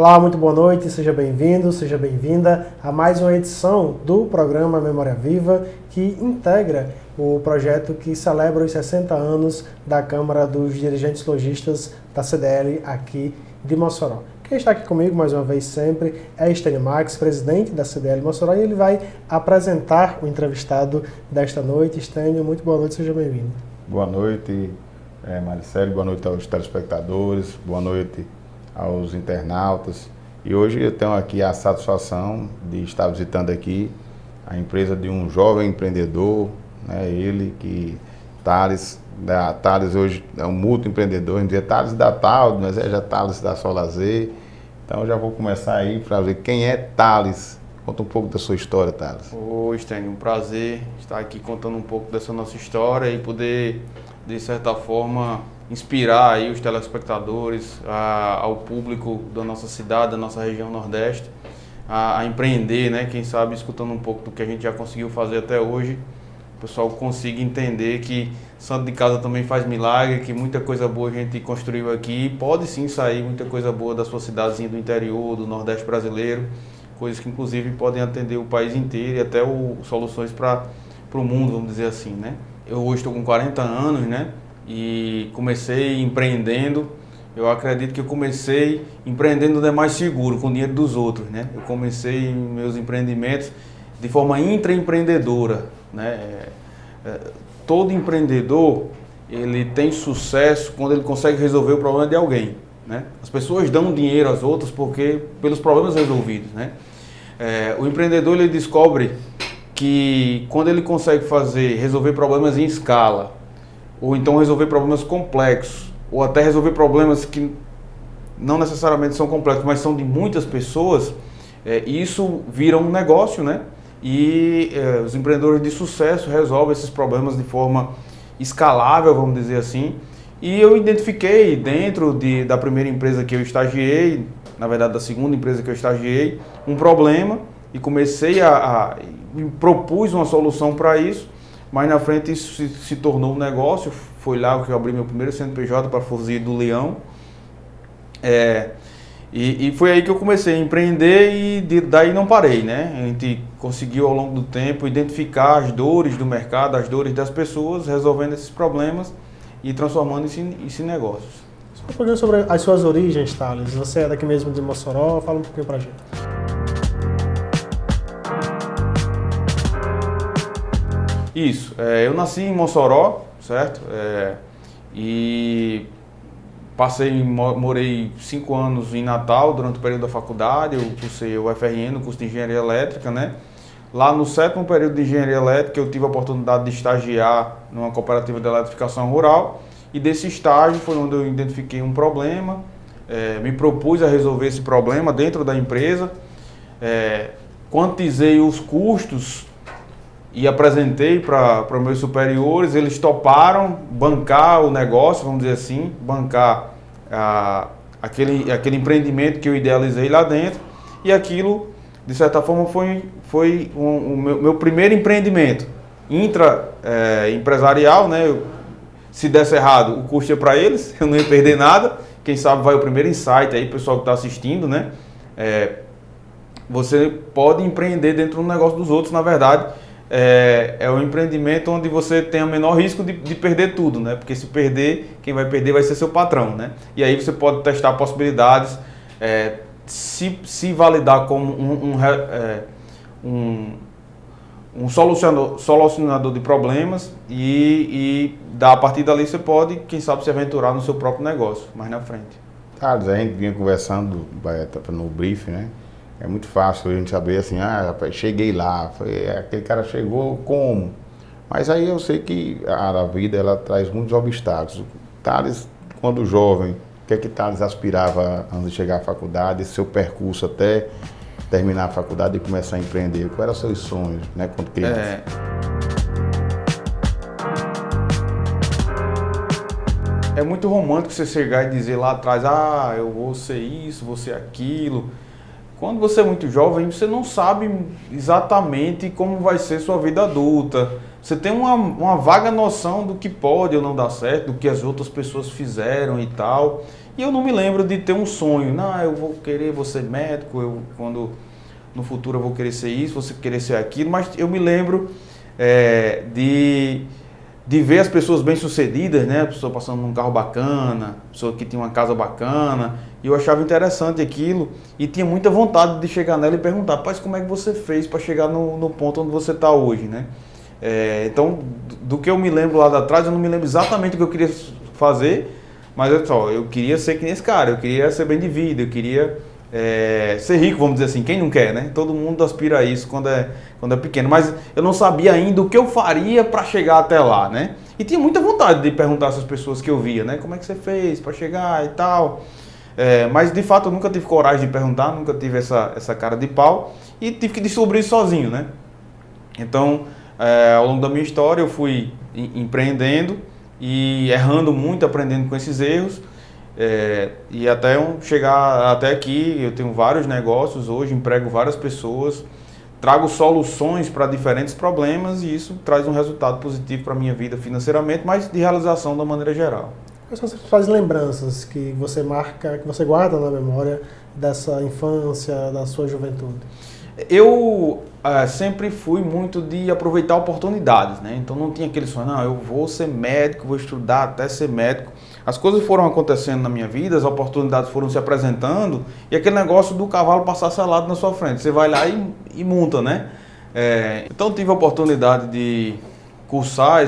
Olá, muito boa noite, seja bem-vindo, seja bem-vinda a mais uma edição do programa Memória Viva, que integra o projeto que celebra os 60 anos da Câmara dos Dirigentes Lojistas da CDL aqui de Mossoró. Quem está aqui comigo mais uma vez sempre é Estênio Max, presidente da CDL Mossoró, e ele vai apresentar o entrevistado desta noite. Estênio, muito boa noite, seja bem-vindo. Boa noite, Maricele, boa noite aos telespectadores, boa noite aos internautas. E hoje eu tenho aqui a satisfação de estar visitando aqui a empresa de um jovem empreendedor, né? Ele que Thales hoje é um multi-empreendedor, a gente dizer Thales da Tal, mas é já Thales da Solazer. Então eu já vou começar aí para ver quem é Thales. Conta um pouco da sua história, Thales. Oi, Estênio, um prazer estar aqui contando um pouco dessa nossa história e poder, de certa forma, inspirar aí os telespectadores, ao público da nossa cidade, da nossa região Nordeste, a empreender, né? Quem sabe, escutando um pouco do que a gente já conseguiu fazer até hoje, o pessoal consiga entender que santo de casa também faz milagre, que muita coisa boa a gente construiu aqui, pode sim sair muita coisa boa da sua cidadezinha do interior, do Nordeste brasileiro, coisas que inclusive podem atender o país inteiro e até soluções para o mundo, vamos dizer assim, né? Eu hoje estou com 40 anos, né? E comecei empreendendo. Eu acredito que eu comecei empreendendo onde é mais seguro, com o dinheiro dos outros, né? Eu comecei meus empreendimentos de forma intraempreendedora, né? Todo empreendedor, ele tem sucesso quando ele consegue resolver o problema de alguém, né? As pessoas dão dinheiro às outras pelos problemas resolvidos, né? O empreendedor, ele descobre que quando ele consegue resolver problemas em escala, ou então resolver problemas complexos, ou até resolver problemas que não necessariamente são complexos, mas são de muitas pessoas, isso vira um negócio, né? E os empreendedores de sucesso resolvem esses problemas de forma escalável, vamos dizer assim. E eu identifiquei dentro da primeira empresa que eu estagiei, na verdade da segunda empresa que eu estagiei, um problema e comecei me propus uma solução para isso, mas na frente isso se tornou um negócio. Foi lá que eu abri meu primeiro CNPJ para Fuzil do Leão. E foi aí que eu comecei a empreender e daí não parei, né? A gente conseguiu ao longo do tempo identificar as dores do mercado, as dores das pessoas, resolvendo esses problemas e transformando isso em negócios. Só um pouquinho sobre as suas origens, Thales. Você é daqui mesmo de Mossoró, fala um pouquinho pra gente. Isso, eu nasci em Mossoró, certo? E morei 5 anos em Natal durante o período da faculdade. Eu cursei o UFRN, o curso de Engenharia Elétrica, né? Lá no 7º período de Engenharia Elétrica eu tive a oportunidade de estagiar numa cooperativa de eletrificação rural, e desse estágio foi onde eu identifiquei um problema, me propus a resolver esse problema dentro da empresa, quantizei os custos e apresentei para meus superiores. Eles toparam bancar o negócio, vamos dizer assim, bancar aquele empreendimento que eu idealizei lá dentro, e aquilo, de certa forma, foi o meu primeiro empreendimento empresarial, né? Se desse errado, o custo é para eles, eu não ia perder nada. Quem sabe vai o primeiro insight aí, pessoal que está assistindo, né? Você pode empreender dentro do negócio dos outros, na verdade. É um empreendimento onde você tem o menor risco de perder tudo, né? Porque se perder, quem vai perder vai ser seu patrão, né? E aí você pode testar possibilidades, se validar como um solucionador de problemas e a partir dali você pode, quem sabe, se aventurar no seu próprio negócio mais na frente. Thales, a gente vinha conversando no briefing, né? É muito fácil a gente saber assim, rapaz, cheguei lá, aquele cara chegou como? Mas aí eu sei que a vida, ela traz muitos obstáculos. Thales, quando jovem, o que é que Thales aspirava antes de chegar à faculdade, seu percurso até terminar a faculdade e começar a empreender? Quais eram os seus sonhos, né, quando criança? É muito romântico você chegar e dizer lá atrás, eu vou ser isso, vou ser aquilo. Quando você é muito jovem, você não sabe exatamente como vai ser sua vida adulta. Você tem uma vaga noção do que pode ou não dar certo, do que as outras pessoas fizeram e tal. E eu não me lembro de ter um sonho, não, eu vou ser médico, quando no futuro eu vou querer ser isso, vou querer ser aquilo, mas eu me lembro de ver as pessoas bem-sucedidas, né? A pessoa passando num carro bacana, a pessoa que tinha uma casa bacana, e eu achava interessante aquilo, e tinha muita vontade de chegar nela e perguntar, pai, como é que você fez para chegar no ponto onde você está hoje, né? Então, do que eu me lembro lá de atrás, eu não me lembro exatamente o que eu queria fazer, mas eu queria ser que nem esse cara, eu queria ser bem de vida, eu queria ser rico, vamos dizer assim, quem não quer, né? Todo mundo aspira a isso quando é pequeno, mas eu não sabia ainda o que eu faria para chegar até lá, né? E tinha muita vontade de perguntar a essas pessoas que eu via, né? Como é que você fez para chegar e tal, mas de fato eu nunca tive coragem de perguntar, nunca tive essa cara de pau e tive que descobrir isso sozinho, né? Então, ao longo da minha história eu fui empreendendo e errando muito, aprendendo com esses erros, e até chegar até aqui. Eu tenho vários negócios hoje, emprego várias pessoas, trago soluções para diferentes problemas e isso traz um resultado positivo para a minha vida financeiramente, mas de realização da maneira geral. Quais são as principais lembranças que você marca, que você guarda na memória dessa infância, da sua juventude? Eu sempre fui muito de aproveitar oportunidades, né? Então não tinha aquele sonho, não, eu vou ser médico, vou estudar até ser médico. As coisas foram acontecendo na minha vida, as oportunidades foram se apresentando e aquele negócio do cavalo passar selado na sua frente. Você vai lá e monta, né? Então tive a oportunidade de cursar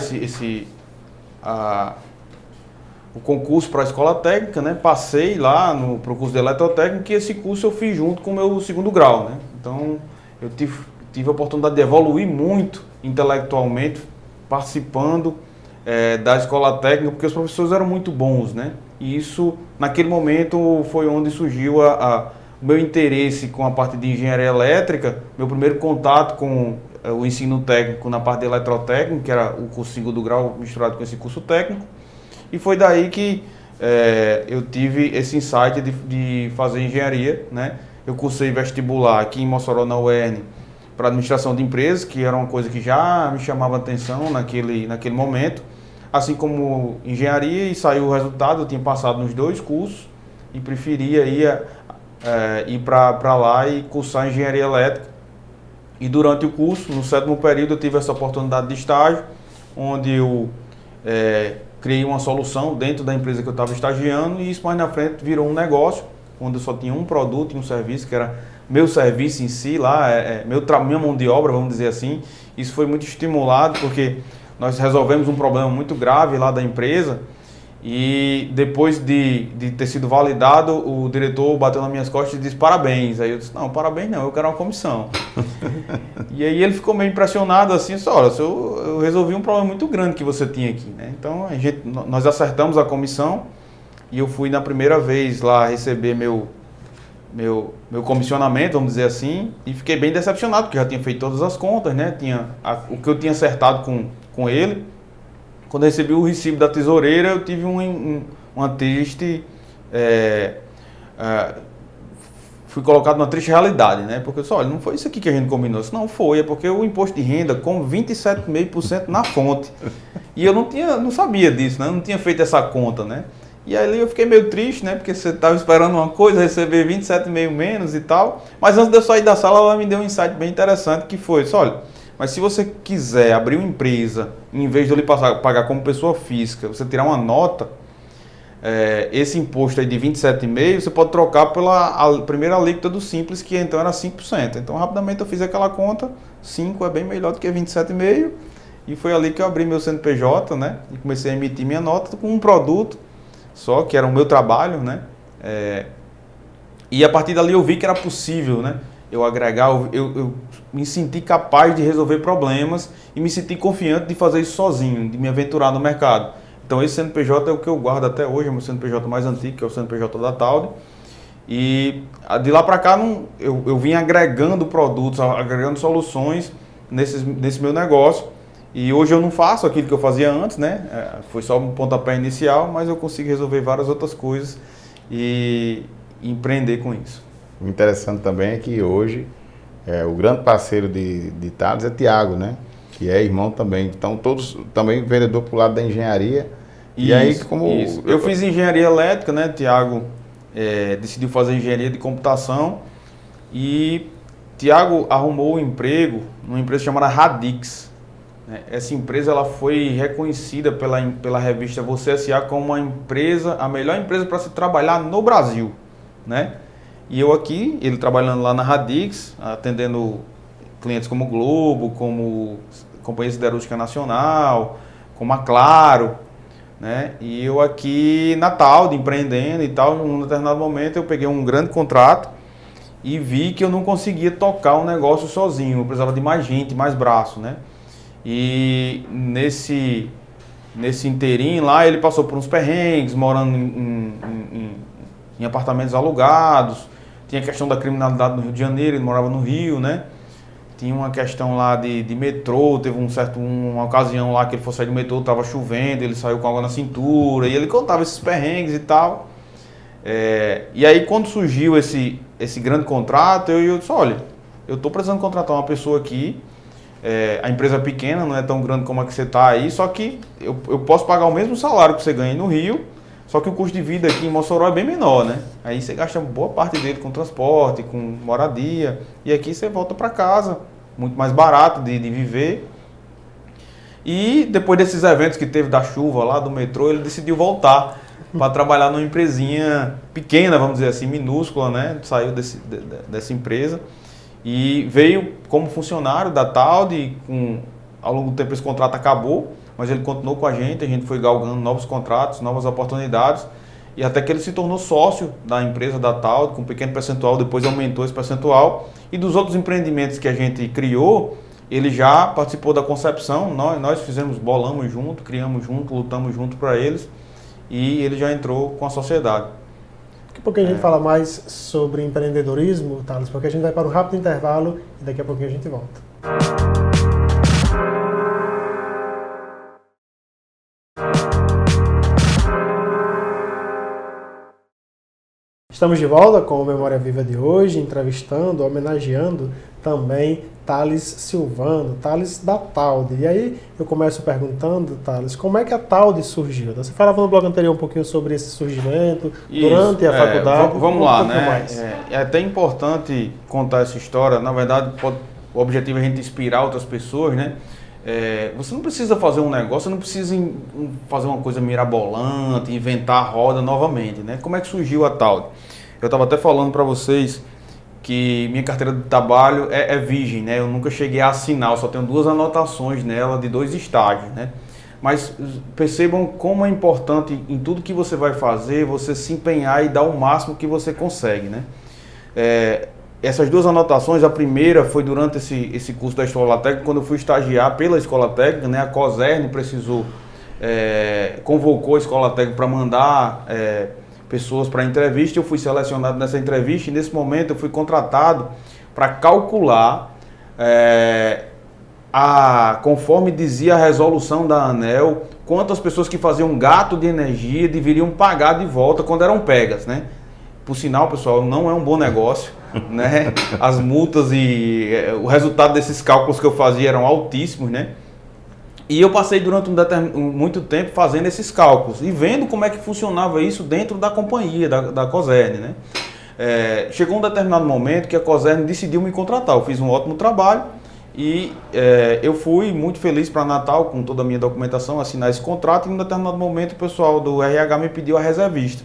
o concurso para a escola técnica, né? Passei lá para o curso de eletrotécnica e esse curso eu fiz junto com o meu segundo grau, né? Então eu tive a oportunidade de evoluir muito intelectualmente participando da escola técnica, porque os professores eram muito bons, né? E isso, naquele momento, foi onde surgiu o meu interesse com a parte de engenharia elétrica, meu primeiro contato com o ensino técnico na parte de eletrotécnica, que era o curso segundo grau misturado com esse curso técnico, e foi daí que eu tive esse insight de fazer engenharia, né? Eu cursei vestibular aqui em Mossoró, na UERN, para administração de empresas, que era uma coisa que já me chamava atenção naquele momento, assim como engenharia, e saiu o resultado. Eu tinha passado nos 2 cursos e preferia ir para lá e cursar engenharia elétrica. E durante o curso, no 7º período, eu tive essa oportunidade de estágio, onde eu criei uma solução dentro da empresa que eu estava estagiando, e isso mais na frente virou um negócio, onde eu só tinha um produto e um serviço, que era meu serviço em si, lá, minha mão de obra, vamos dizer assim. Isso foi muito estimulado, porque nós resolvemos um problema muito grave lá da empresa, e depois de ter sido validado, o diretor bateu nas minhas costas e disse parabéns. Aí eu disse, não, parabéns não, eu quero uma comissão. E aí ele ficou meio impressionado assim, olha, eu resolvi um problema muito grande que você tinha aqui, né? Então nós acertamos a comissão, e eu fui na primeira vez lá receber meu comissionamento, vamos dizer assim, e fiquei bem decepcionado, porque já tinha feito todas as contas, né? O que eu tinha acertado com ele. Quando eu recebi o recibo da tesoureira, eu tive uma triste... fui colocado numa triste realidade, né? Porque eu disse, olha, não foi isso aqui que a gente combinou. Eu disse, não foi, é porque o imposto de renda com 27,5% na fonte. E eu não sabia disso, né? Eu não tinha feito essa conta, né? E aí eu fiquei meio triste, né? Porque você estava esperando uma coisa, receber 27,5 menos e tal. Mas antes de eu sair da sala, ela me deu um insight bem interessante, que foi, olha, mas se você quiser abrir uma empresa, em vez de eu lhe pagar como pessoa física, você tirar uma nota, esse imposto aí de 27,5, você pode trocar pela primeira alíquota do Simples, que então era 5%. Então rapidamente eu fiz aquela conta, 5 é bem melhor do que 27,5, e foi ali que eu abri meu CNPJ, né? E comecei a emitir minha nota com um produto só, que era o meu trabalho, né? E a partir dali eu vi que era possível, né? Eu agregar, eu me senti capaz de resolver problemas e me senti confiante de fazer isso sozinho, de me aventurar no mercado. Então esse CNPJ é o que eu guardo até hoje, é o meu CNPJ mais antigo, que é o CNPJ da Talde. E de lá para cá eu vim agregando produtos, agregando soluções nesse meu negócio. E hoje eu não faço aquilo que eu fazia antes, né? Foi só um pontapé inicial, mas eu consigo resolver várias outras coisas e empreender com isso. O interessante também é que hoje o grande parceiro de Thales é Tiago, né? Que é irmão também. Então todos também vendedor para o lado da engenharia, E aí, como... Isso. Eu fiz engenharia elétrica, né? Tiago decidiu fazer engenharia de computação e Tiago arrumou um emprego numa empresa chamada Radix. Essa empresa ela foi reconhecida pela revista Você S.A. como a melhor empresa para se trabalhar no Brasil, né? E eu aqui, ele trabalhando lá na Radix, atendendo clientes como Globo, como Companhia Siderúrgica Nacional, como a Claro, né? E eu aqui na Talde, empreendendo e tal, num determinado momento eu peguei um grande contrato e vi que eu não conseguia tocar um negócio sozinho, eu precisava de mais gente, mais braço, né? E nesse inteirinho lá ele passou por uns perrengues, morando em apartamentos alugados, tinha a questão da criminalidade no Rio de Janeiro, ele morava no Rio, né? Tinha uma questão lá de metrô, teve uma ocasião lá que ele foi sair do metrô, estava chovendo, ele saiu com água na cintura, e ele contava esses perrengues e tal. E aí quando surgiu esse grande contrato, eu disse, olha, eu estou precisando contratar uma pessoa aqui, a empresa é pequena, não é tão grande como a que você está aí, só que eu posso pagar o mesmo salário que você ganha no Rio, só que o custo de vida aqui em Mossoró é bem menor, né? Aí você gasta boa parte dele com transporte, com moradia, e aqui você volta para casa, muito mais barato de viver. E depois desses eventos que teve da chuva lá, do metrô, ele decidiu voltar para trabalhar numa empresinha pequena, vamos dizer assim, minúscula, né? Saiu dessa empresa e veio como funcionário da Talde. Ao longo do tempo esse contrato acabou, mas ele continuou com a gente foi galgando novos contratos, novas oportunidades, e até que ele se tornou sócio da empresa da Talde, com um pequeno percentual, depois aumentou esse percentual, e dos outros empreendimentos que a gente criou, ele já participou da concepção, nós bolamos junto, criamos junto, lutamos junto para eles, e ele já entrou com a sociedade. Daqui a pouquinho a gente fala mais sobre empreendedorismo, Thales, porque a gente vai para um rápido intervalo e daqui a pouquinho a gente volta. Estamos de volta com o Memória Viva de hoje, entrevistando, homenageando também Thales Silvano, Thales da Talde. E aí eu começo perguntando, Thales, como é que a Talde surgiu? Você falava no blog anterior um pouquinho sobre esse surgimento, durante a faculdade. Vamos lá, né? É até importante contar essa história. Na verdade, o objetivo é a gente inspirar outras pessoas, né? Você não precisa fazer um negócio, você não precisa fazer uma coisa mirabolante, inventar a roda novamente, né? Como é que surgiu a Talde? Eu estava até falando para vocês que minha carteira de trabalho é virgem, né? Eu nunca cheguei a assinar, eu só tenho 2 anotações nela de 2 estágios, né? Mas percebam como é importante em tudo que você vai fazer, você se empenhar e dar o máximo que você consegue, né? Essas 2 anotações, a primeira foi durante esse curso da Escola Técnica, quando eu fui estagiar pela Escola Técnica, né? A COSERN convocou a Escola Técnica para mandar pessoas para entrevista. Eu fui selecionado nessa entrevista e nesse momento eu fui contratado para calcular, conforme dizia a resolução da ANEEL, quantas pessoas que faziam gasto de energia deveriam pagar de volta quando eram pegas, né? Por sinal, pessoal, não é um bom negócio, né? As multas e o resultado desses cálculos que eu fazia eram altíssimos, né? E eu passei durante muito tempo fazendo esses cálculos e vendo como é que funcionava isso dentro da companhia, da COSERN, né? Chegou um determinado momento que a COSERN decidiu me contratar. Eu fiz um ótimo trabalho e eu fui muito feliz para Natal com toda a minha documentação, assinar esse contrato, e em um determinado momento o pessoal do RH me pediu a reservista.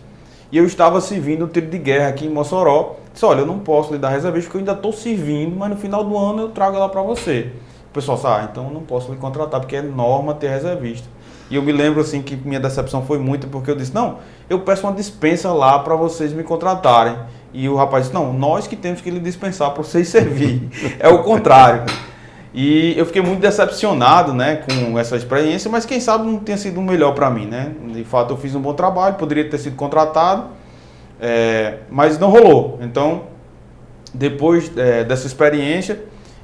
E eu estava servindo um tiro de guerra aqui em Mossoró. Disse, olha, eu não posso lhe dar reservista porque eu ainda estou servindo, mas no final do ano eu trago ela para você. O pessoal disse, então eu não posso lhe contratar porque é norma ter reservista. E eu me lembro assim que minha decepção foi muita, porque eu disse, não, eu peço uma dispensa lá para vocês me contratarem. E o rapaz disse, não, nós que temos que lhe dispensar para vocês servir. É o contrário. E eu fiquei muito decepcionado, né, com essa experiência, mas quem sabe não tenha sido o melhor para mim, né? De fato eu fiz um bom trabalho, poderia ter sido contratado, mas não rolou. Então, depois dessa experiência,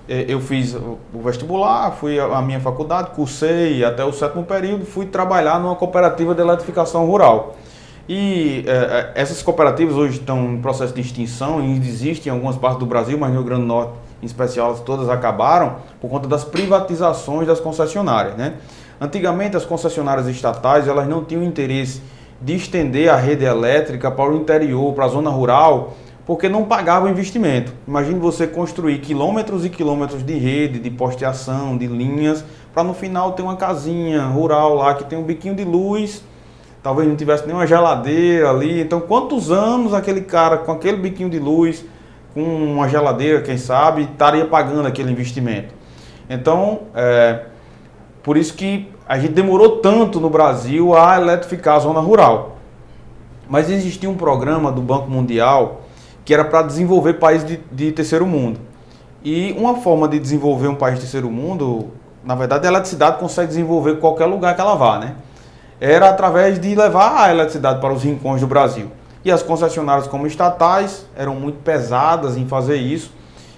eu fiz o vestibular, fui à minha faculdade, cursei até o 7º período, fui trabalhar numa cooperativa de eletrificação rural. E essas cooperativas hoje estão em processo de extinção, e existem em algumas partes do Brasil, mas no Rio Grande do Norte em especial todas acabaram por conta das privatizações das concessionárias, né? Antigamente, as concessionárias estatais, elas não tinham interesse de estender a rede elétrica para o interior, para a zona rural, porque não pagava o investimento. Imagine você construir quilômetros e quilômetros de rede, de posteação, de linhas, para no final ter uma casinha rural lá que tem um biquinho de luz, talvez não tivesse nenhuma geladeira ali. Então, quantos anos aquele cara com aquele biquinho de luz, com uma geladeira, quem sabe, estaria pagando aquele investimento? Então, por isso que a gente demorou tanto no Brasil a eletrificar a zona rural. Mas existia um programa do Banco Mundial que era para desenvolver países de terceiro mundo. E uma forma de desenvolver um país de terceiro mundo, na verdade, a eletricidade consegue desenvolver em qualquer lugar que ela vá, né? Era através de levar a eletricidade para os rincões do Brasil. E as concessionárias como estatais eram muito pesadas em fazer isso.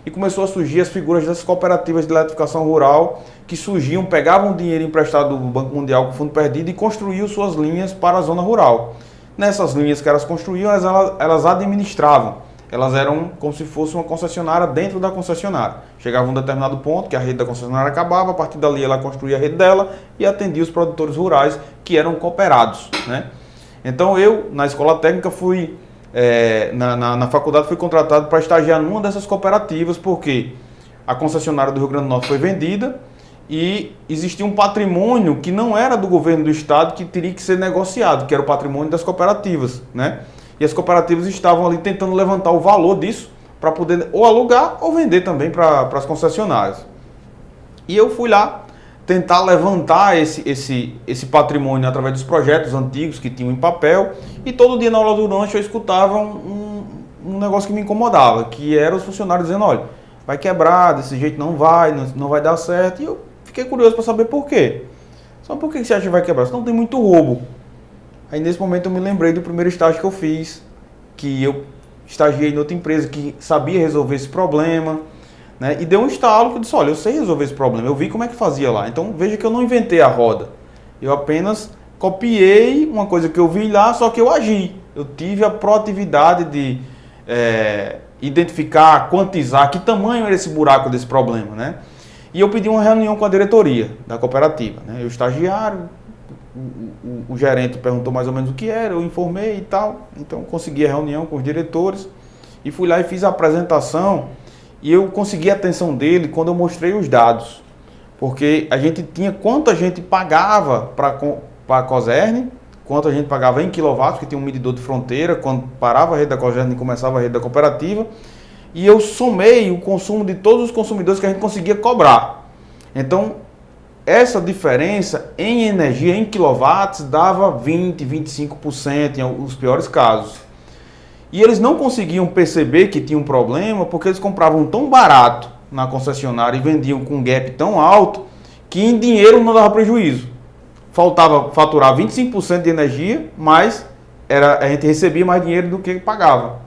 E começou a surgir as figuras das cooperativas de eletrificação rural, que surgiam, pegavam dinheiro emprestado do Banco Mundial com fundo perdido e construíam suas linhas para a zona rural. Nessas linhas que elas construíam, elas administravam. Elas eram como se fosse uma concessionária dentro da concessionária. Chegava a um determinado ponto que a rede da concessionária acabava, a partir dali ela construía a rede dela e atendia os produtores rurais que eram cooperados, né? Então eu, na escola técnica, fui, na faculdade, fui contratado para estagiar numa dessas cooperativas, porque a concessionária do Rio Grande do Norte foi vendida e existia um patrimônio que não era do governo do estado, que teria que ser negociado, que era o patrimônio das cooperativas, né? E as cooperativas estavam ali tentando levantar o valor disso para poder ou alugar ou vender também para as concessionárias. E eu fui lá tentar levantar esse patrimônio através dos projetos antigos que tinham em papel, e todo dia na aula do lanche eu escutava um negócio que me incomodava, que era os funcionários dizendo: olha, vai quebrar, desse jeito não vai dar certo. E eu fiquei curioso para saber por quê. Só por que você acha que vai quebrar? Senão tem muito roubo. Aí nesse momento eu me lembrei do primeiro estágio que eu fiz, que eu estagiei em outra empresa que sabia resolver esse problema, né? E deu um estalo que eu disse: olha, eu sei resolver esse problema, eu vi como é que fazia lá. Então veja que eu não inventei a roda, eu apenas copiei uma coisa que eu vi lá, só que eu agi. Eu tive a proatividade de identificar, quantizar que tamanho era esse buraco desse problema, né? E eu pedi uma reunião com a diretoria da cooperativa, né? Eu estagiário, o gerente perguntou mais ou menos o que era, eu informei e tal. Então consegui a reunião com os diretores e fui lá e fiz a apresentação, e eu consegui a atenção dele quando eu mostrei os dados, porque a gente tinha quanto a gente pagava para a Cosern, quanto a gente pagava em quilowatts, que tinha um medidor de fronteira, quando parava a rede da Cosern e começava a rede da cooperativa, e eu somei o consumo de todos os consumidores que a gente conseguia cobrar. Então essa diferença em energia, em quilowatts, dava 20%, 25% em os piores casos. E eles não conseguiam perceber que tinha um problema, porque eles compravam tão barato na concessionária e vendiam com um gap tão alto, que em dinheiro não dava prejuízo. Faltava faturar 25% de energia, mas a gente recebia mais dinheiro do que pagava.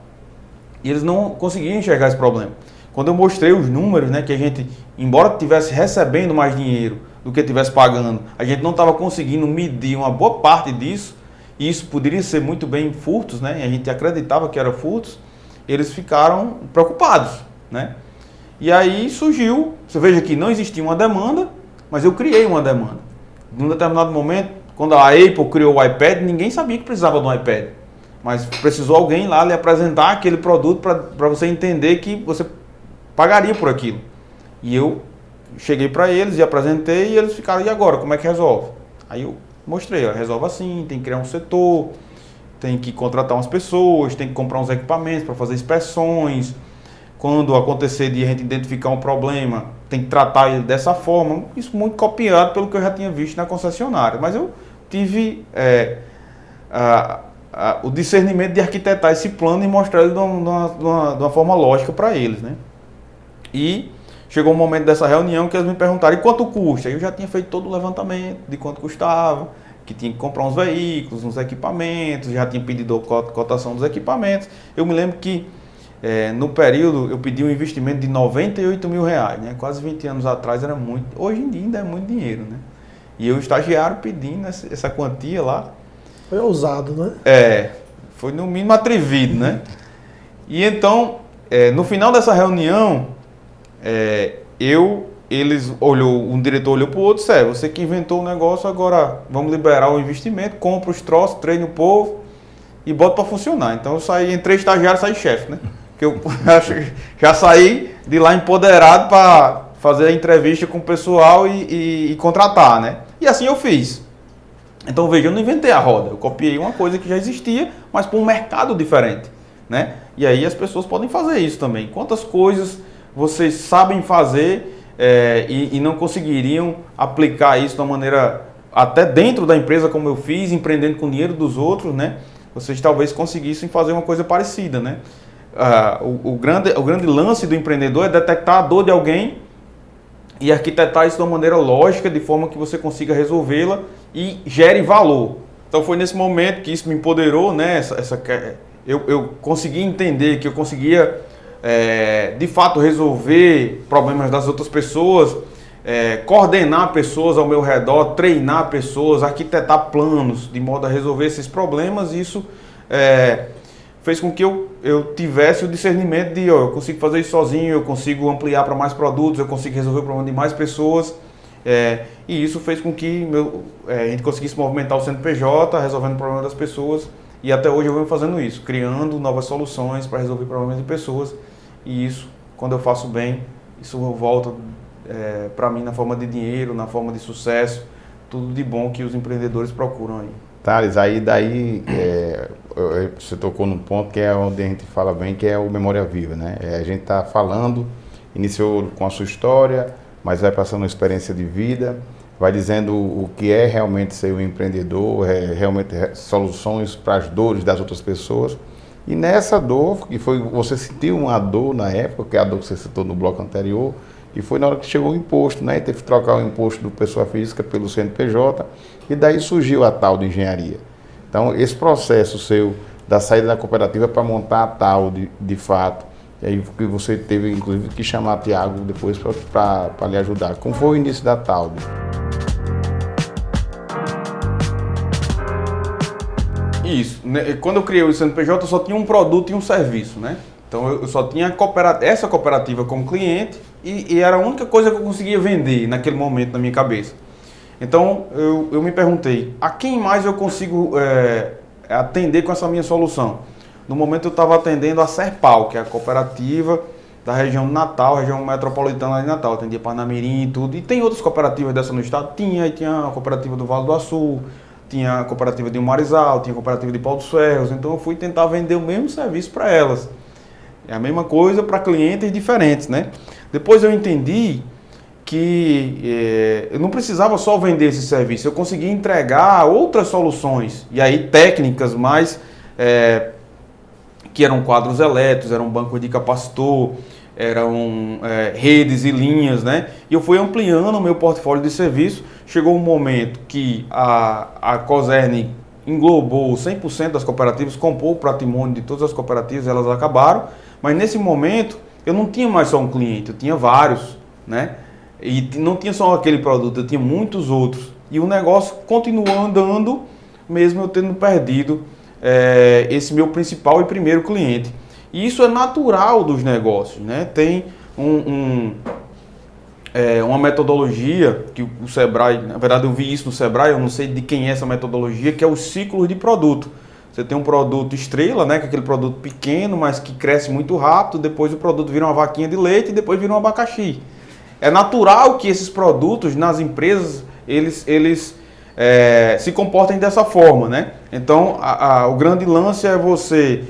E eles não conseguiam enxergar esse problema. Quando eu mostrei os números, né, que a gente, embora estivesse recebendo mais dinheiro do que estivesse pagando, a gente não estava conseguindo medir uma boa parte disso, e isso poderia ser muito bem furtos, né? E a gente acreditava que era furtos. Eles ficaram preocupados, né? E aí surgiu, você veja que não existia uma demanda, mas eu criei uma demanda. Num determinado momento, quando a Apple criou o iPad, ninguém sabia que precisava de um iPad, mas precisou alguém lá lhe apresentar aquele produto para você entender que você pagaria por aquilo. E eu cheguei para eles e apresentei, e eles ficaram: e agora, como é que resolve? Aí eu mostrei: ó, resolve assim, tem que criar um setor, tem que contratar umas pessoas, tem que comprar uns equipamentos para fazer inspeções. Quando acontecer de a gente identificar um problema, tem que tratar ele dessa forma. Isso muito copiado pelo que eu já tinha visto na concessionária. Mas eu tive o discernimento de arquitetar esse plano e mostrar ele de uma forma lógica para eles, né? E chegou um momento dessa reunião que eles me perguntaram: e quanto custa? Eu já tinha feito todo o levantamento de quanto custava, que tinha que comprar uns veículos, uns equipamentos, já tinha pedido a cotação dos equipamentos. Eu me lembro que no período eu pedi um investimento de R$98 mil, né? Quase 20 anos atrás era muito, hoje em dia ainda é muito dinheiro, né? E eu estagiário pedindo essa quantia lá. Foi ousado, né? Foi no mínimo atrevido, né? E então, no final dessa reunião, eu um diretor olhou para o outro e disse, você que inventou o negócio, agora vamos liberar o investimento, compra os troços, treina o povo e bota para funcionar. Então eu saí, entrei estagiário, saí chefe, né? Porque eu já saí de lá empoderado para fazer a entrevista com o pessoal e contratar, né? E assim eu fiz. Então veja, eu não inventei a roda, eu copiei uma coisa que já existia, mas para um mercado diferente, né? E aí as pessoas podem fazer isso também. Quantas coisas vocês sabem fazer e não conseguiriam aplicar isso de uma maneira, até dentro da empresa como eu fiz, empreendendo com o dinheiro dos outros, né? Vocês talvez conseguissem fazer uma coisa parecida, né? O grande lance do empreendedor é detectar a dor de alguém e arquitetar isso de uma maneira lógica, de forma que você consiga resolvê-la e gere valor. Então foi nesse momento que isso me empoderou, né? Eu consegui entender que eu conseguia de fato resolver problemas das outras pessoas, coordenar pessoas ao meu redor, treinar pessoas, arquitetar planos de modo a resolver esses problemas. Isso fez com que eu tivesse o discernimento de eu consigo fazer isso sozinho, eu consigo ampliar para mais produtos, eu consigo resolver o problema de mais pessoas. E isso fez com que a gente conseguisse movimentar o CNPJ, resolvendo o problema das pessoas. E até hoje eu venho fazendo isso, criando novas soluções para resolver problemas de pessoas. E isso, quando eu faço bem, isso volta para mim na forma de dinheiro, na forma de sucesso, tudo de bom que os empreendedores procuram aí. Thales, aí daí você tocou num ponto que é onde a gente fala bem, que é o Memória Viva, né? A gente está falando, iniciou com a sua história, mas vai passando uma experiência de vida, vai dizendo o que é realmente ser um empreendedor, realmente soluções para as dores das outras pessoas. E nessa dor, que foi, você sentiu uma dor na época, que é a dor que você citou no bloco anterior, e foi na hora que chegou o imposto, né? E teve que trocar o imposto do pessoa física pelo CNPJ, e daí surgiu a tal de engenharia. Então, esse processo seu, da saída da cooperativa para montar a tal de fato, e aí que você teve, inclusive, que chamar Tiago depois para lhe ajudar. Como foi o início da tal? Isso. Quando eu criei o CNPJ, eu só tinha um produto e um serviço, né? Então eu só tinha essa cooperativa como cliente e era a única coisa que eu conseguia vender naquele momento na minha cabeça. Então eu me perguntei, a quem mais eu consigo atender com essa minha solução? No momento eu estava atendendo a Serpal, que é a cooperativa da região de Natal, região metropolitana de Natal, atendia Parnamirim e tudo. E tem outras cooperativas dessa no estado? Tinha a cooperativa do Vale do Açu, tinha a cooperativa de Marizal, tinha a cooperativa de Pau dos Ferros. Então eu fui tentar vender o mesmo serviço para elas. É a mesma coisa para clientes diferentes, né? Depois eu entendi que eu não precisava só vender esse serviço, eu conseguia entregar outras soluções, e aí técnicas mais, que eram quadros elétricos, eram bancos de capacitor, eram redes e linhas, né? E eu fui ampliando o meu portfólio de serviço. Chegou um momento que a Cosern englobou 100% das cooperativas, comprou o patrimônio de todas as cooperativas, elas acabaram, mas nesse momento eu não tinha mais só um cliente, eu tinha vários, né? E não tinha só aquele produto, eu tinha muitos outros. E o negócio continuou andando, mesmo eu tendo perdido esse meu principal e primeiro cliente. E isso é natural dos negócios, né? Tem uma metodologia que o Sebrae, na verdade eu vi isso no Sebrae, eu não sei de quem é essa metodologia, que é os ciclos de produto. Você tem um produto estrela, né, que é aquele produto pequeno, mas que cresce muito rápido, depois o produto vira uma vaquinha de leite e depois vira um abacaxi. É natural que esses produtos nas empresas, eles se comportem dessa forma, né? Então, o grande lance é você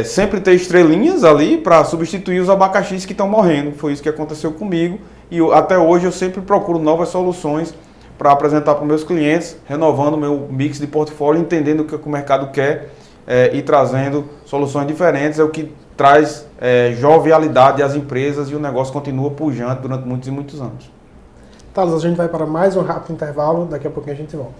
sempre ter estrelinhas ali para substituir os abacaxis que estão morrendo. Foi isso que aconteceu comigo e até hoje eu sempre procuro novas soluções para apresentar para os meus clientes, renovando o meu mix de portfólio, entendendo o que o mercado quer e trazendo soluções diferentes. É o que traz jovialidade às empresas e o negócio continua pujante durante muitos e muitos anos. Thales, a gente vai para mais um rápido intervalo, daqui a pouquinho a gente volta.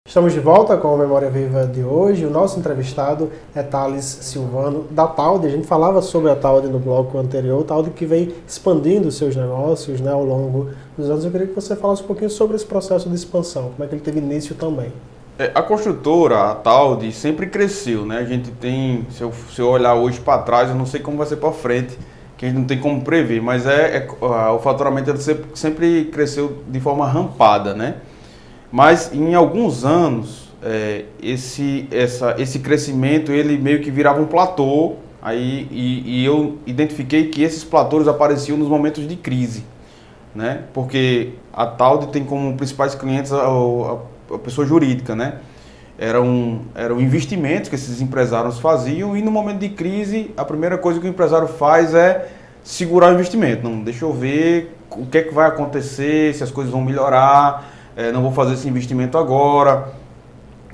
Estamos de volta com a Memória Viva de hoje. O nosso entrevistado é Thales Silvano, da Talde. A gente falava sobre a Talde no bloco anterior, Talde que vem expandindo seus negócios, né, ao longo dos anos. Eu queria que você falasse um pouquinho sobre esse processo de expansão, como é que ele teve início também. A construtora, a Talde, sempre cresceu, né? A gente tem, se eu olhar hoje para trás, eu não sei como vai ser para frente, que a gente não tem como prever, mas o faturamento sempre cresceu de forma rampada, né? Mas em alguns anos, esse crescimento, ele meio que virava um platô, aí, e eu identifiquei que esses platôs apareciam nos momentos de crise, né? Porque a Talde tem como principais clientes a pessoa jurídica, né? Eram investimentos que esses empresários faziam, e no momento de crise, a primeira coisa que o empresário faz é segurar o investimento. Não, deixa eu ver o que é que vai acontecer, se as coisas vão melhorar, não vou fazer esse investimento agora.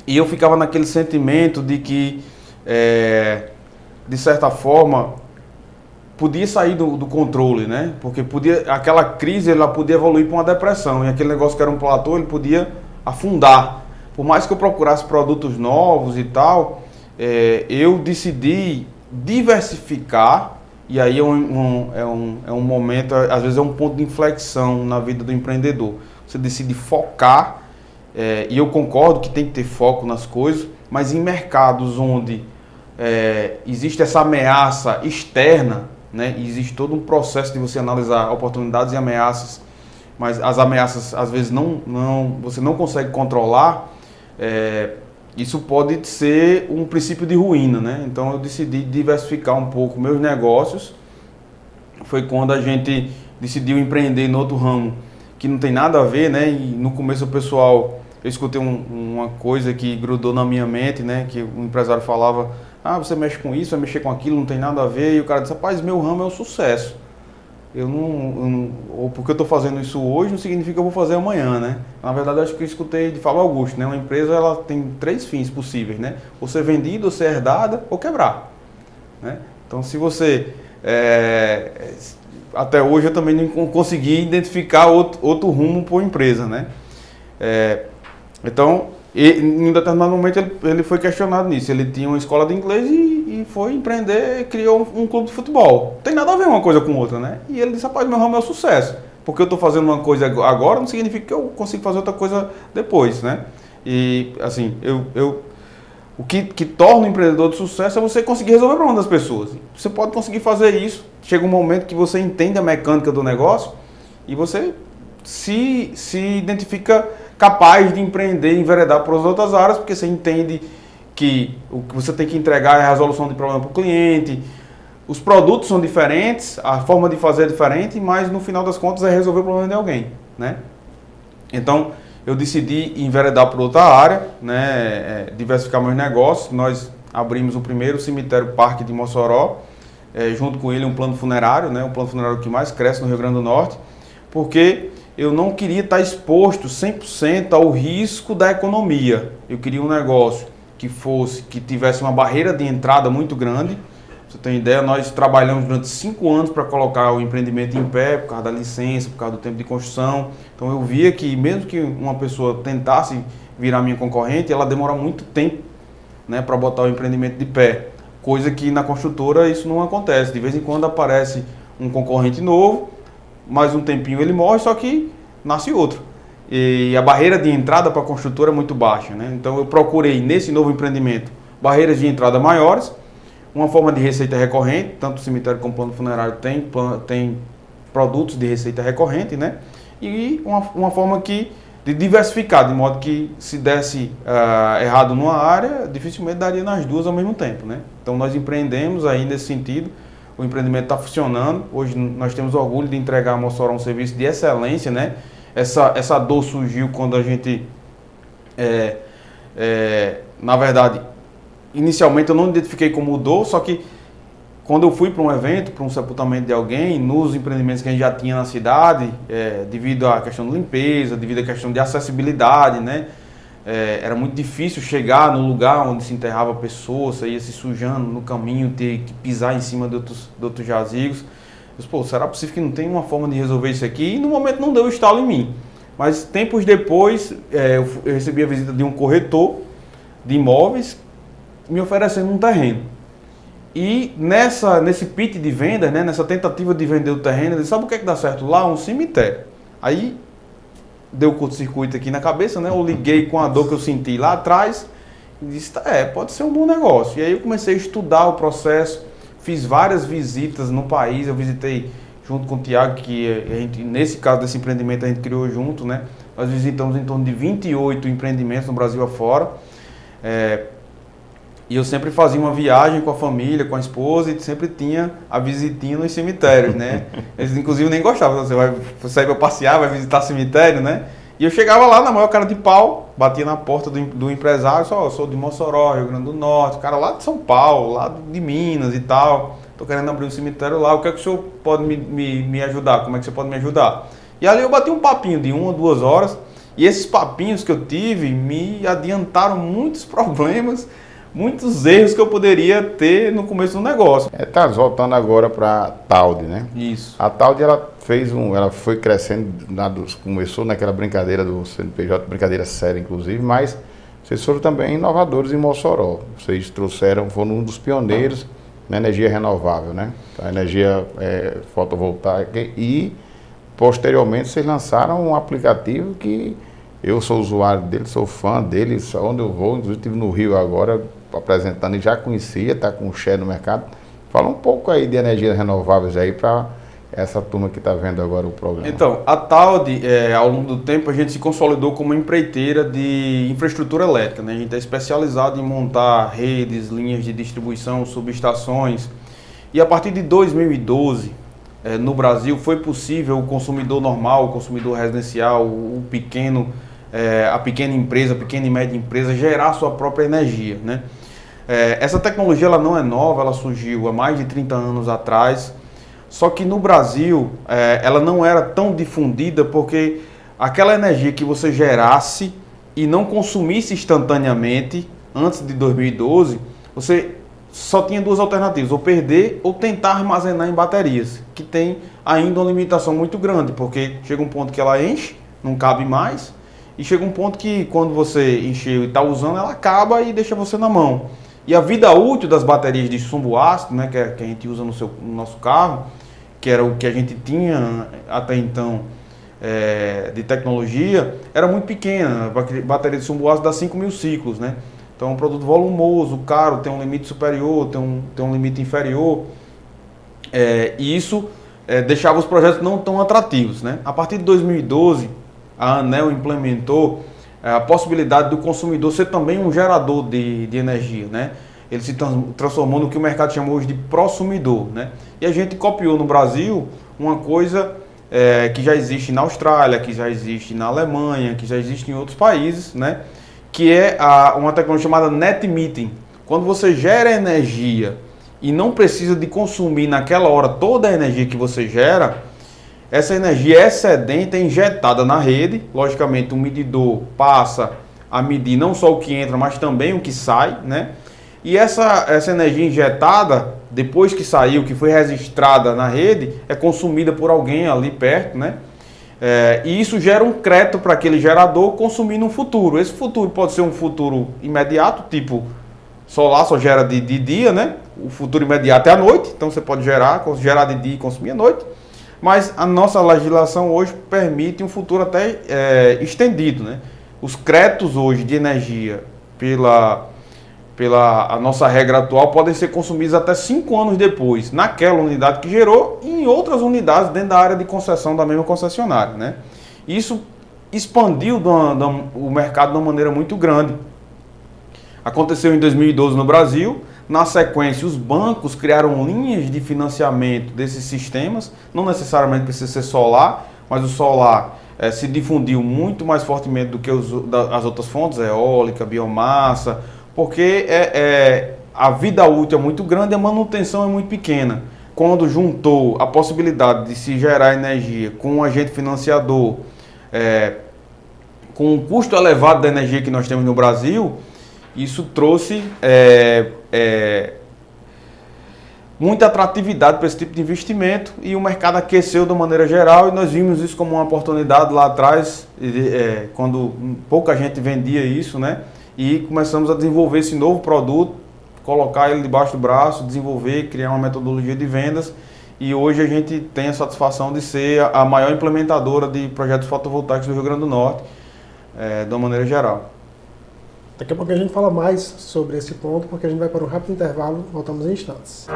E eu ficava naquele sentimento de que, de certa forma, podia sair do controle, né? Porque aquela crise ela podia evoluir para uma depressão, e aquele negócio que era um platô, ele podia afundar. Por mais que eu procurasse produtos novos e tal, eu decidi diversificar, e aí é um momento, às vezes é um ponto de inflexão na vida do empreendedor. Você decide focar, e eu concordo que tem que ter foco nas coisas, mas em mercados onde existe essa ameaça externa, né? E existe todo um processo de você analisar oportunidades e ameaças, mas as ameaças às vezes você não consegue controlar, isso pode ser um princípio de ruína, né? Então eu decidi diversificar um pouco meus negócios. Foi quando a gente decidiu empreender em outro ramo que não tem nada a ver, né? E no começo eu escutei uma coisa que grudou na minha mente, né? Que o empresário falava: você mexe com isso, vai mexer com aquilo, não tem nada a ver. E o cara disse: rapaz, meu ramo é o sucesso. Ou porque eu estou fazendo isso hoje, não significa que eu vou fazer amanhã, né? Na verdade, acho que eu escutei de Fábio Augusto, né? Uma empresa, ela tem 3 fins possíveis, né? Ou ser vendida, ou ser herdada, ou quebrar, né? Então, se você... até hoje eu também não consegui identificar outro rumo para a empresa, né? Então, em um determinado momento ele foi questionado nisso. Ele tinha uma escola de inglês e foi empreender, criou um clube de futebol. Não tem nada a ver uma coisa com outra, né? E ele disse: rapaz, meu ramo é o sucesso. Porque eu estou fazendo uma coisa agora, não significa que eu consigo fazer outra coisa depois, né? E, assim, o que torna o empreendedor de sucesso é você conseguir resolver o problema das pessoas. Você pode conseguir fazer isso. Chega um momento que você entende a mecânica do negócio e você se identifica capaz de empreender e enveredar por outras áreas, porque você entende que o que você tem que entregar é a resolução de problema para o cliente, os produtos são diferentes, a forma de fazer é diferente, mas no final das contas é resolver o problema de alguém, né? Então, eu decidi enveredar por outra área, né? Diversificar meus negócios. Nós abrimos o primeiro cemitério parque de Mossoró, junto com ele um plano funerário, né? O plano funerário que mais cresce no Rio Grande do Norte, porque eu não queria estar exposto 100% ao risco da economia. Eu queria um negócio que tivesse uma barreira de entrada muito grande. Pra você ter uma ideia, nós trabalhamos durante 5 anos para colocar o empreendimento em pé, por causa da licença, por causa do tempo de construção. Então eu via que mesmo que uma pessoa tentasse virar minha concorrente, ela demora muito tempo, né, para botar o empreendimento de pé. Coisa que na construtora isso não acontece. De vez em quando aparece um concorrente novo, mais um tempinho ele morre, só que nasce outro. E a barreira de entrada para a construtora é muito baixa, né? Então eu procurei nesse novo empreendimento barreiras de entrada maiores, uma forma de receita recorrente, tanto o cemitério como o plano funerário tem produtos de receita recorrente, né? E uma forma de diversificar, de modo que se desse errado numa área, dificilmente daria nas duas ao mesmo tempo, né? Então nós empreendemos aí nesse sentido. O empreendimento está funcionando. Hoje nós temos orgulho de entregar a Mossoró um serviço de excelência, né? Essa dor surgiu quando a gente, na verdade, inicialmente eu não identifiquei como dor, só que quando eu fui para um evento, para um sepultamento de alguém, nos empreendimentos que a gente já tinha na cidade, devido à questão de limpeza, devido à questão de acessibilidade, né? Era muito difícil chegar no lugar onde se enterrava a pessoa, você ia se sujando no caminho, ter que pisar em cima de outros jazigos. Eu disse: será possível que não tem uma forma de resolver isso aqui? E no momento não deu estalo em mim. Mas tempos depois, eu recebi a visita de um corretor de imóveis me oferecendo um terreno. E nesse pitch de venda, né, nessa tentativa de vender o terreno, ele disse: sabe o que é que dá certo lá? Um cemitério. Aí deu curto-circuito aqui na cabeça, né? Eu liguei com a dor que eu senti lá atrás e disse, pode ser um bom negócio. E aí eu comecei a estudar o processo, fiz várias visitas no país, eu visitei junto com o Tiago, que a gente, nesse caso desse empreendimento a gente criou junto, né? Nós visitamos em torno de 28 empreendimentos no Brasil afora. E eu sempre fazia uma viagem com a família, com a esposa, e sempre tinha a visitinha nos cemitérios, né? Eles inclusive nem gostavam, você vai sair para passear, vai visitar cemitério, né? E eu chegava lá na maior cara de pau, batia na porta do empresário, eu sou de Mossoró, Rio Grande do Norte, o cara lá de São Paulo, lá de Minas e tal, tô querendo abrir um cemitério lá, o que é que o senhor pode me ajudar? Como é que você pode me ajudar? E ali eu bati um papinho de 1 ou 2 horas, e esses papinhos que eu tive me adiantaram muitos problemas, muitos erros que eu poderia ter no começo do negócio. Tá voltando agora para a Talde, né? Isso. A Talde, ela foi crescendo, começou naquela brincadeira do CNPJ, brincadeira séria inclusive, mas vocês foram também inovadores em Mossoró. Vocês foram um dos pioneiros na energia renovável, né? A energia fotovoltaica, e posteriormente vocês lançaram um aplicativo que eu sou usuário dele, sou fã dele, onde eu vou, inclusive estive no Rio agora apresentando e já conhecia, está com share no mercado. Fala um pouco aí de energias renováveis aí para essa turma que está vendo agora o programa. Então, a Talde, ao longo do tempo, a gente se consolidou como uma empreiteira de infraestrutura elétrica, né? A gente é especializado em montar redes, linhas de distribuição, subestações. E a partir de 2012, no Brasil, foi possível o consumidor normal, o consumidor residencial, o pequeno, a pequena empresa, a pequena e média empresa, gerar sua própria energia, né? Essa tecnologia ela não é nova, ela surgiu há mais de 30 anos atrás, só que no Brasil ela não era tão difundida, porque aquela energia que você gerasse e não consumisse instantaneamente, antes de 2012, você só tinha 2 alternativas, ou perder ou tentar armazenar em baterias, que tem ainda uma limitação muito grande, porque chega um ponto que ela enche, não cabe mais, e chega um ponto que quando você encheu e está usando, ela acaba e deixa você na mão. E a vida útil das baterias de chumbo ácido, né, que a gente usa no nosso carro, que era o que a gente tinha até então de tecnologia, era muito pequena. A bateria de chumbo ácido dá 5.000 ciclos, né? Então é um produto volumoso, caro, tem um limite superior, tem um limite inferior. E isso deixava os projetos não tão atrativos, né? A partir de 2012, a ANEEL implementou a possibilidade do consumidor ser também um gerador de energia, né? Ele se transformou no que o mercado chama hoje de prosumidor, né? E a gente copiou no Brasil uma coisa que já existe na Austrália, que já existe na Alemanha, que já existe em outros países, né? Que é uma tecnologia chamada net metering. Quando você gera energia e não precisa de consumir naquela hora toda a energia que você gera, essa energia excedente é injetada na rede. Logicamente, o medidor passa a medir não só o que entra, mas também o que sai, né? E essa energia injetada, depois que saiu, que foi registrada na rede, é consumida por alguém ali perto, né? E isso gera um crédito para aquele gerador consumir no futuro. Esse futuro pode ser um futuro imediato, tipo solar só gera de dia, né? O futuro imediato é à noite, então você pode gerar de dia e consumir à noite. Mas a nossa legislação hoje permite um futuro até estendido, né? Os créditos hoje de energia pela a nossa regra atual podem ser consumidos até 5 anos depois, naquela unidade que gerou e em outras unidades dentro da área de concessão da mesma concessionária, né? Isso expandiu o mercado de uma maneira muito grande. Aconteceu em 2012 no Brasil. Na sequência, os bancos criaram linhas de financiamento desses sistemas, não necessariamente precisa ser solar, mas o solar se difundiu muito mais fortemente do que as outras fontes, eólica, biomassa, porque a vida útil é muito grande e a manutenção é muito pequena. Quando juntou a possibilidade de se gerar energia com um agente financiador, com o custo elevado da energia que nós temos no Brasil, isso trouxe muita atratividade para esse tipo de investimento e o mercado aqueceu de maneira geral e nós vimos isso como uma oportunidade lá atrás, quando pouca gente vendia isso, né? E começamos a desenvolver esse novo produto, colocar ele debaixo do braço, desenvolver, criar uma metodologia de vendas e hoje a gente tem a satisfação de ser a maior implementadora de projetos fotovoltaicos do Rio Grande do Norte, de uma maneira geral. Daqui a pouco a gente fala mais sobre esse ponto, porque a gente vai para um rápido intervalo, voltamos em instantes.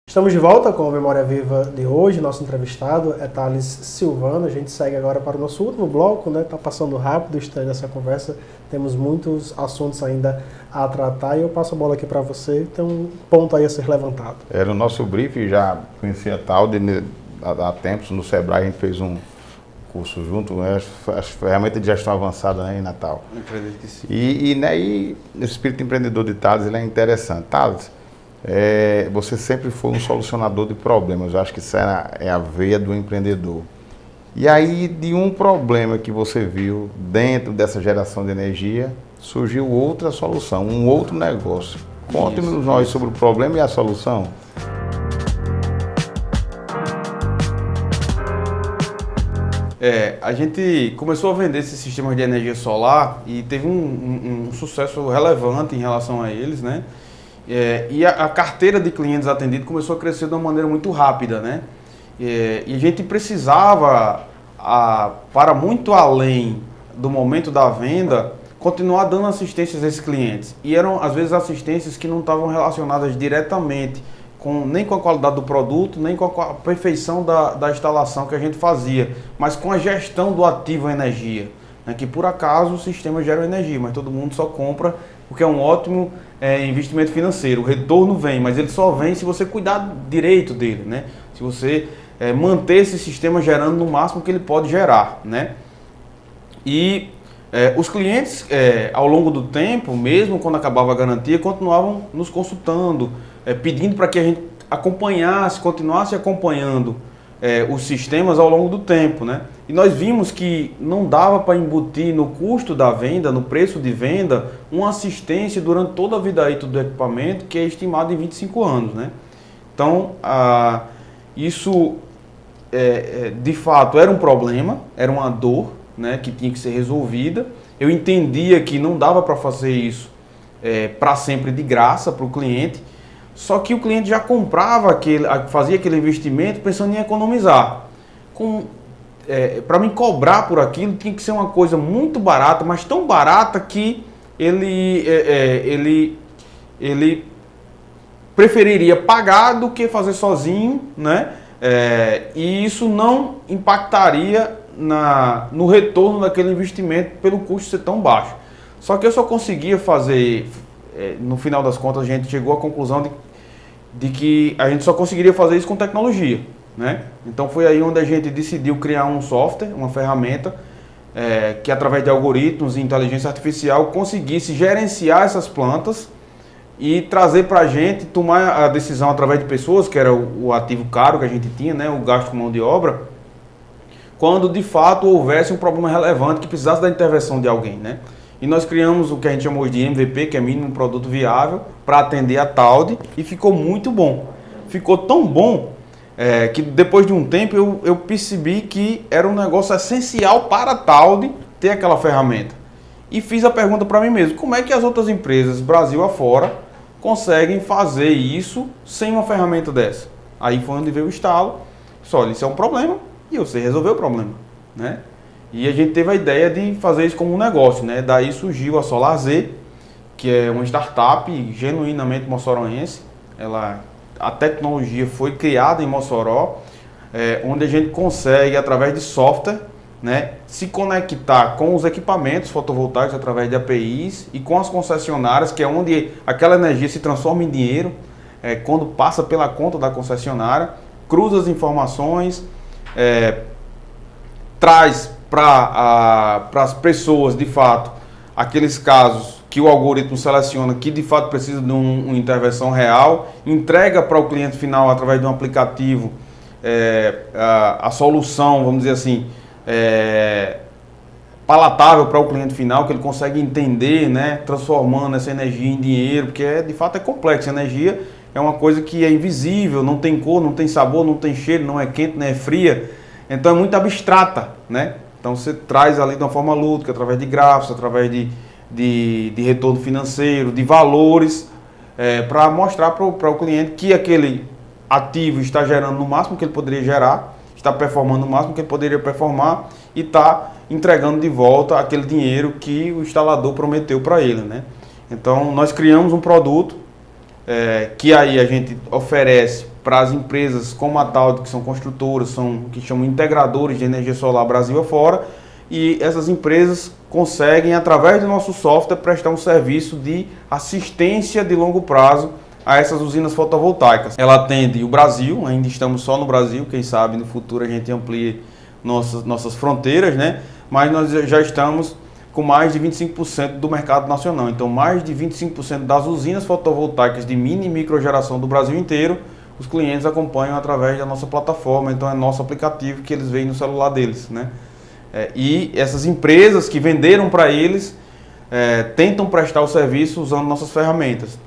Estamos de volta com a Memória Viva de hoje. Nosso entrevistado é Thales Silvano. A gente segue agora para o nosso último bloco, né? Tá passando rápido o instante dessa conversa. Temos muitos assuntos ainda a tratar e eu passo a bola aqui para você. Tem um ponto aí a ser levantado. Era o nosso brief, já conhecia a Talde há tempos. No Sebrae a gente fez um curso junto, né? As ferramentas de gestão avançada, né, em Natal. Eu acredito que sim. E o espírito empreendedor de Thales, ele é interessante. Thales, você sempre foi um solucionador de problemas. Eu acho que isso é a veia do empreendedor. E aí, de um problema que você viu dentro dessa geração de energia, surgiu outra solução, um outro negócio. Conte-nos nós sobre o problema e a solução. A gente começou a vender esses sistemas de energia solar e teve um sucesso relevante em relação a eles, né? E a carteira de clientes atendidos começou a crescer de uma maneira muito rápida, né? E a gente precisava, para muito além do momento da venda, continuar dando assistências a esses clientes. E eram, às vezes, assistências que não estavam relacionadas diretamente nem com a qualidade do produto, nem com a perfeição da instalação que a gente fazia, mas com a gestão do ativo energia, né? Que por acaso o sistema gera energia, mas todo mundo só compra porque é um ótimo investimento financeiro. O retorno vem, mas ele só vem se você cuidar direito dele, né? Se você manter esse sistema gerando no máximo que ele pode gerar, né? E os clientes, ao longo do tempo, mesmo quando acabava a garantia, continuavam nos consultando, pedindo para que a gente continuasse acompanhando os sistemas ao longo do tempo, né? E nós vimos que não dava para embutir no custo da venda, no preço de venda, uma assistência durante toda a vida útil do equipamento, que é estimado em 25 anos, né? Então, isso, de fato, era um problema, era uma dor, né, que tinha que ser resolvida. Eu entendia que não dava para fazer isso para sempre de graça para o cliente, só que o cliente já comprava fazia aquele investimento pensando em economizar. Para mim cobrar por aquilo tinha que ser uma coisa muito barata, mas tão barata que ele preferiria pagar do que fazer sozinho, né? E isso não impactaria no retorno daquele investimento pelo custo ser tão baixo. Só que eu só conseguia fazer, no final das contas a gente chegou à conclusão de que a gente só conseguiria fazer isso com tecnologia, né? Então foi aí onde a gente decidiu criar um software, uma ferramenta que através de algoritmos e inteligência artificial conseguisse gerenciar essas plantas e trazer para a gente tomar a decisão através de pessoas, que era o ativo caro que a gente tinha, né? O gasto com mão de obra, quando de fato houvesse um problema relevante que precisasse da intervenção de alguém, né? E nós criamos o que a gente chamou de MVP, que é mínimo produto viável, para atender a Talde, e ficou muito bom. Ficou tão bom que depois de um tempo eu percebi que era um negócio essencial para a Talde ter aquela ferramenta. E fiz a pergunta para mim mesmo: como é que as outras empresas, Brasil afora, conseguem fazer isso sem uma ferramenta dessa? Aí foi onde veio o estalo. Olha, isso é um problema e eu sei resolver o problema, né? E a gente teve a ideia de fazer isso como um negócio, né? Daí surgiu a SolarZ, que é uma startup genuinamente moçoroense. A tecnologia foi criada em Mossoró, onde a gente consegue, através de software, né, se conectar com os equipamentos fotovoltaicos através de APIs e com as concessionárias, que é onde aquela energia se transforma em dinheiro, quando passa pela conta da concessionária, cruza as informações, traz para as pessoas, de fato, aqueles casos que o algoritmo seleciona que de fato precisa de uma intervenção real, entrega para o cliente final através de um aplicativo a solução, vamos dizer assim, palatável para o cliente final, que ele consegue entender, né, transformando essa energia em dinheiro, porque de fato é complexo. A energia é uma coisa que é invisível, não tem cor, não tem sabor, não tem cheiro, não é quente, não é fria, então é muito abstrata, né? Então você traz ali de uma forma lúdica, através de gráficos, através de retorno financeiro, de valores, para mostrar para o cliente que aquele ativo está gerando no máximo que ele poderia gerar, está performando no máximo que ele poderia performar e está entregando de volta aquele dinheiro que o instalador prometeu para ele, né? Então nós criamos um produto que aí a gente oferece para as empresas como a Talde, que são construtoras, que chamam integradores de energia solar Brasil afora, e essas empresas conseguem, através do nosso software, prestar um serviço de assistência de longo prazo a essas usinas fotovoltaicas. Ela atende o Brasil, ainda estamos só no Brasil, quem sabe no futuro a gente amplie nossas fronteiras, né? Mas nós já estamos com mais de 25% do mercado nacional. Então, mais de 25% das usinas fotovoltaicas de mini e microgeração do Brasil inteiro, os clientes acompanham através da nossa plataforma, então é nosso aplicativo que eles veem no celular deles, né? E essas empresas que venderam para eles tentam prestar o serviço usando nossas ferramentas.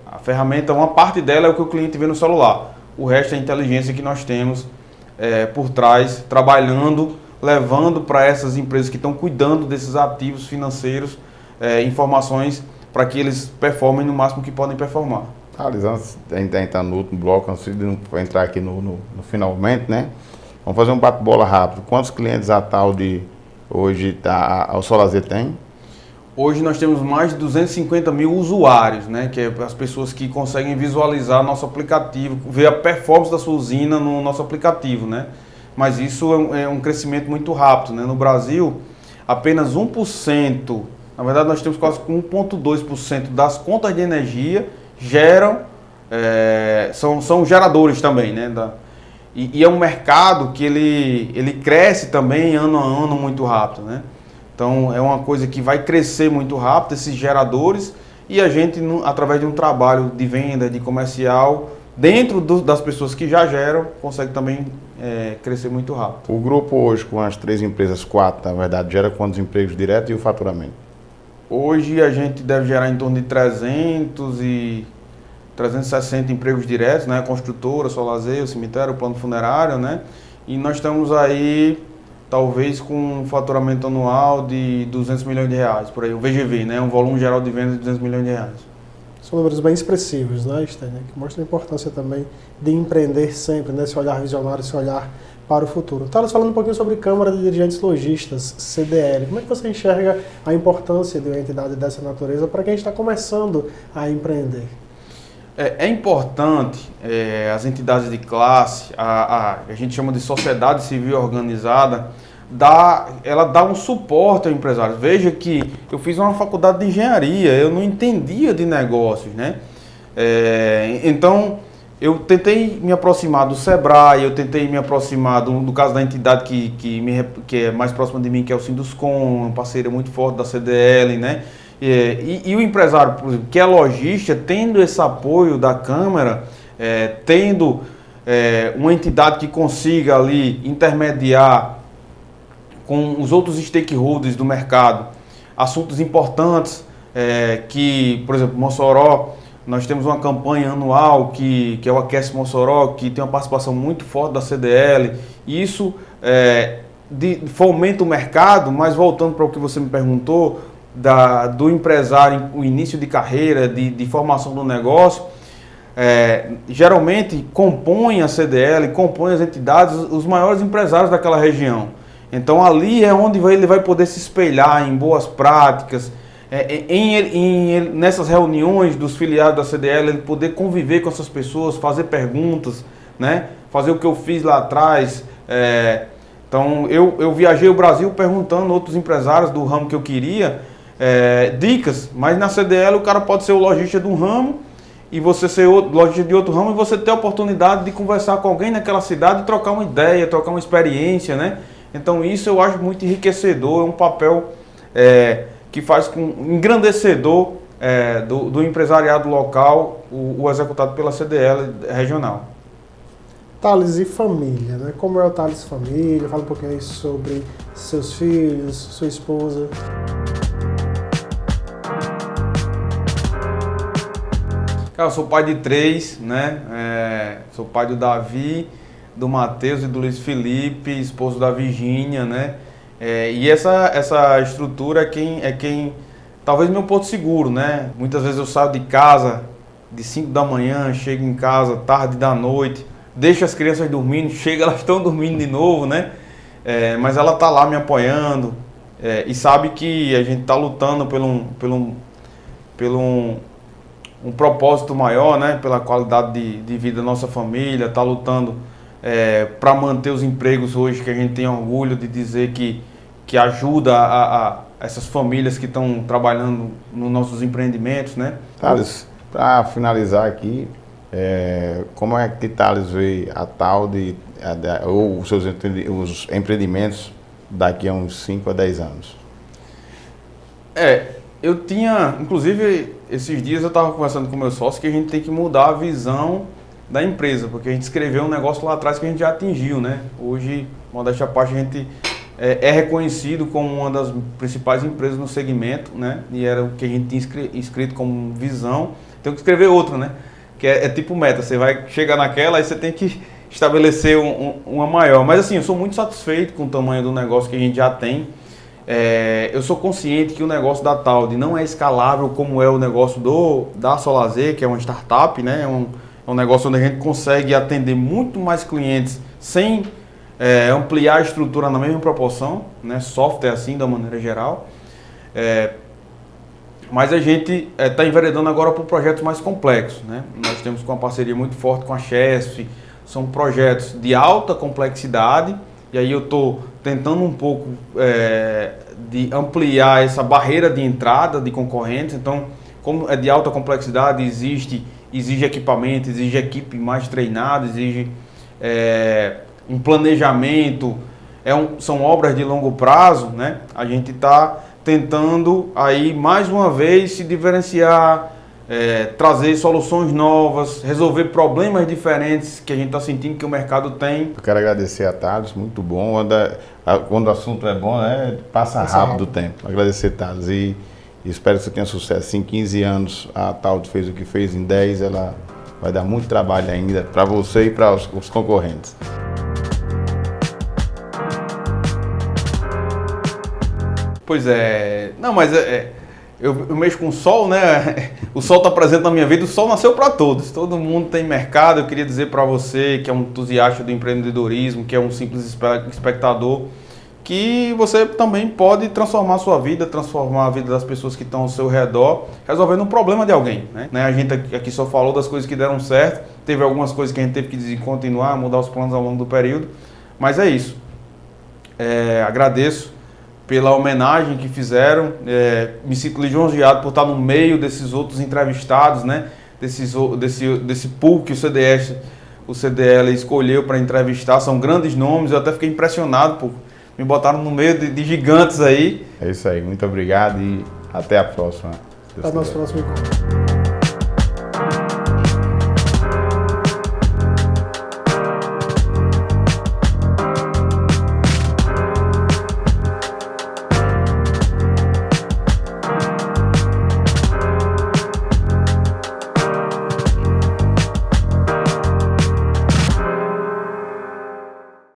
A ferramenta, uma parte dela é o que o cliente vê no celular, o resto é a inteligência que nós temos por trás, trabalhando, levando para essas empresas que estão cuidando desses ativos financeiros informações para que eles performem no máximo que podem performar. Thales, antes de entrar no último bloco, antes de entrar aqui no finalmente, né? Vamos fazer um bate-bola rápido. Quantos clientes a Talde hoje o Solazer tem? Hoje nós temos mais de 250 mil usuários, né? Que é as pessoas que conseguem visualizar nosso aplicativo, ver a performance da sua usina no nosso aplicativo, né? Mas isso é um crescimento muito rápido, né? No Brasil, apenas 1%, na verdade nós temos quase 1,2% das contas de energia são geradores também, né? E é um mercado que ele cresce também ano a ano muito rápido, né? Então é uma coisa que vai crescer muito rápido, esses geradores, e a gente, através de um trabalho de venda, de comercial, dentro das pessoas que já geram, consegue também crescer muito rápido. O grupo hoje, com as 3 empresas, 4 na verdade, gera quantos empregos diretos e o faturamento? Hoje a gente deve gerar em torno de 360 empregos diretos, né? Construtora, Solazer, o cemitério, o plano funerário, né? E nós estamos aí, talvez, com um faturamento anual de 200 milhões de reais, por aí, o VGV, né? Um volume geral de vendas de 200 milhões de reais. São números bem expressivos, né, Estênio? Que mostram a importância também de empreender sempre, né? Esse olhar visionário, esse olhar para o futuro. Thales, falando um pouquinho sobre Câmara de Dirigentes Lojistas, CDL, como é que você enxerga a importância de uma entidade dessa natureza para quem está começando a empreender? É importante as entidades de classe, a gente chama de sociedade civil organizada, ela dá um suporte ao empresário. Veja que eu fiz uma faculdade de engenharia, eu não entendia de negócios, né? Então, eu tentei me aproximar do Sebrae, eu tentei me aproximar do caso da entidade que é mais próxima de mim, que é o Sinduscom, uma parceria muito forte da CDL, né? E o empresário, por exemplo, que é lojista, tendo esse apoio da Câmara, tendo uma entidade que consiga ali intermediar com os outros stakeholders do mercado, assuntos importantes, que, por exemplo, Mossoró, nós temos uma campanha anual que é o Aquece Mossoró, que tem uma participação muito forte da CDL, e isso fomenta o mercado, mas voltando para o que você me perguntou, do empresário, o início de carreira, de formação do negócio, geralmente compõem a CDL, compõem as entidades, os maiores empresários daquela região. Então ali é onde ele vai poder se espelhar em boas práticas, nessas reuniões dos filiados da CDL, ele poder conviver com essas pessoas, fazer perguntas, né? Fazer o que eu fiz lá atrás. Então eu viajei o Brasil perguntando a outros empresários do ramo que eu queria, dicas, mas na CDL o cara pode ser o lojista de um ramo e você ser lojista de outro ramo, e você ter a oportunidade de conversar com alguém naquela cidade, trocar uma ideia, trocar uma experiência, né? Então isso eu acho muito enriquecedor, é um papel que faz engrandecedor do empresariado local, o executado pela CDL regional. Thales e família, né? Como é o Thales família? Fala um pouquinho aí sobre seus filhos, sua esposa. Cara, eu sou pai de 3, né? Sou pai do Davi, do Matheus e do Luiz Felipe, esposo da Virgínia, né? E essa estrutura é quem talvez meu porto seguro, né? Muitas vezes eu saio de casa de 5 da manhã, chego em casa tarde da noite, deixo as crianças dormindo, chega, elas estão dormindo de novo, né? Mas ela tá lá me apoiando e sabe que a gente tá lutando por um propósito maior, né? Pela qualidade de vida da nossa família, tá lutando para manter os empregos hoje, que a gente tem orgulho de dizer que ajuda a essas famílias que estão trabalhando nos nossos empreendimentos, né? Thales, para finalizar aqui, como é que Thales vê a Talde ou os empreendimentos daqui a uns 5 a 10 anos? Eu tinha, inclusive, esses dias eu estava conversando com o meu sócio que a gente tem que mudar a visão da empresa, porque a gente escreveu um negócio lá atrás que a gente já atingiu, né? Hoje, modéstia à parte, a gente é reconhecido como uma das principais empresas no segmento, né? E era o que a gente tinha escrito como visão. Tem que escrever outra, né? Que é tipo meta, você vai chegar naquela, aí você tem que estabelecer uma maior. Mas assim, eu sou muito satisfeito com o tamanho do negócio que a gente já tem. Eu sou consciente que o negócio da Talde não é escalável como é o negócio da Solazer, que é uma startup, né? É um negócio onde a gente consegue atender muito mais clientes sem ampliar a estrutura na mesma proporção, né? Software assim, da maneira geral. Mas a gente está enveredando agora por projetos mais complexos, né? Nós temos uma parceria muito forte com a Chesf, são projetos de alta complexidade, e aí eu estou tentando um pouco de ampliar essa barreira de entrada de concorrentes. Então, como é de alta complexidade, exige equipamento, exige equipe mais treinada, exige um planejamento, são obras de longo prazo, né? A gente está tentando aí mais uma vez se diferenciar, trazer soluções novas, resolver problemas diferentes que a gente está sentindo que o mercado tem. Eu quero agradecer a Thales, muito bom. Quando o assunto é bom, passa rápido o tempo. Agradecer, Thales, e espero que você tenha sucesso. Em 15 anos a Talde fez o que fez, em 10 ela vai dar muito trabalho ainda para você e para os concorrentes. Pois é, não, mas eu mexo com o sol, né? O sol está presente na minha vida, o sol nasceu para todos. Todo mundo tem mercado. Eu queria dizer para você que é um entusiasta do empreendedorismo, que é um simples espectador, que você também pode transformar a sua vida, transformar a vida das pessoas que estão ao seu redor, resolvendo um problema de alguém, né? A gente aqui só falou das coisas que deram certo, teve algumas coisas que a gente teve que descontinuar, mudar os planos ao longo do período, mas é isso. Agradeço pela homenagem que fizeram, me sinto lisonjeado por estar no meio desses outros entrevistados, né? Desse pool que o CDL escolheu para entrevistar, são grandes nomes, eu até fiquei impressionado, me botaram no meio de gigantes aí. É isso aí, muito obrigado e até a próxima. Até o nosso próximo encontro.